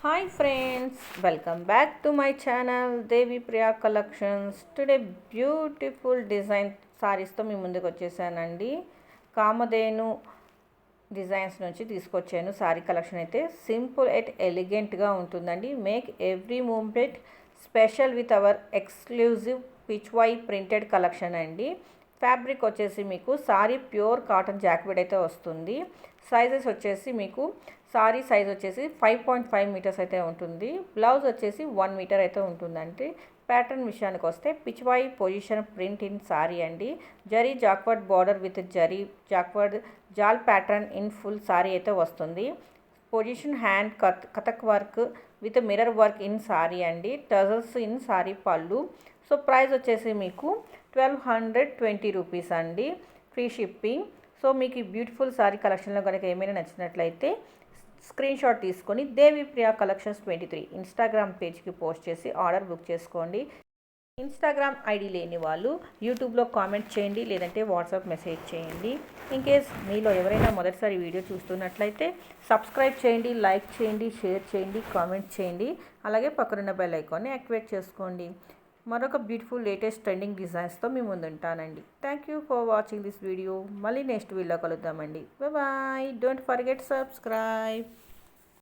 Hi friends, welcome back to my channel Devi Priya Collections. Today beautiful design sarees తో మీ ముందుకు వచ్చేసానండి. Kamadhenu designs నుంచి తీసుకొచ్చాను. సారీ కలెక్షన్ అయితే సింపుల్ ఎట్ ఎలిగెంట్గా ఉంటుందండి. Make every moment special with our exclusive pichwai printed collection అండి. Fabric వచ్చేసి మీకు సారీ ప్యూర్ కాటన్ జాకెట్ అయితే వస్తుంది. సైజెస్ వచ్చేసి మీకు సారీ సైజ్ వచ్చేసి 5.5 మీటర్స్ అయితే ఉంటుంది. బ్లౌజ్ వచ్చేసి 1 మీటర్ అయితే ఉంటుందండి. ప్యాటర్న్ విషయానికి వస్తే Pichwai position print in sari అండి. Zari jacquard border with zari jacquard జాల్ ప్యాటర్న్ ఇన్ ఫుల్ సారీ అయితే వస్తుంది. పొజిషన్ హ్యాండ్ కథక్ work with mirror work in sari అండి. టజల్స్ ఇన్ సారీ పళ్ళు. సో ప్రైస్ వచ్చేసి మీకు 1220 రూపీస్ అండి, ఫ్రీ షిప్పింగ్. సో మీకు ఈ బ్యూటిఫుల్ సారీ కలెక్షన్లో కనుక ఏమైనా నచ్చినట్లయితే స్క్రీన్ షాట్ తీసుకొని దేవి ప్రియా కలెక్షన్స్ 23 ఇన్స్టాగ్రామ్ పేజ్కి పోస్ట్ చేసి ఆర్డర్ బుక్ చేసుకోండి. ఇన్స్టాగ్రామ్ ఐడి లేని వాళ్ళు యూట్యూబ్లో కామెంట్ చేయండి, లేదంటే వాట్సాప్ మెసేజ్ చేయండి. ఇన్ కేస్ మీలో ఎవరైనా మొదటిసారి వీడియో చూస్తున్నట్లయితే సబ్స్క్రైబ్ చేయండి, లైక్ చేయండి, షేర్ చేయండి, కామెంట్ చేయండి. అలాగే పక్కనున్న బెల్ ఐకాన్ని యాక్టివేట్ చేసుకోండి. మరొక బ్యూటిఫుల్ లేటెస్ట్ ట్రెండింగ్ డిజైన్స్తో మీ ముందు ఉంటానండి. Thank you for watching this video. మళ్ళీ నెక్స్ట్ వీడియోలో కలుద్దామండి. బాయ్. Don't forget subscribe.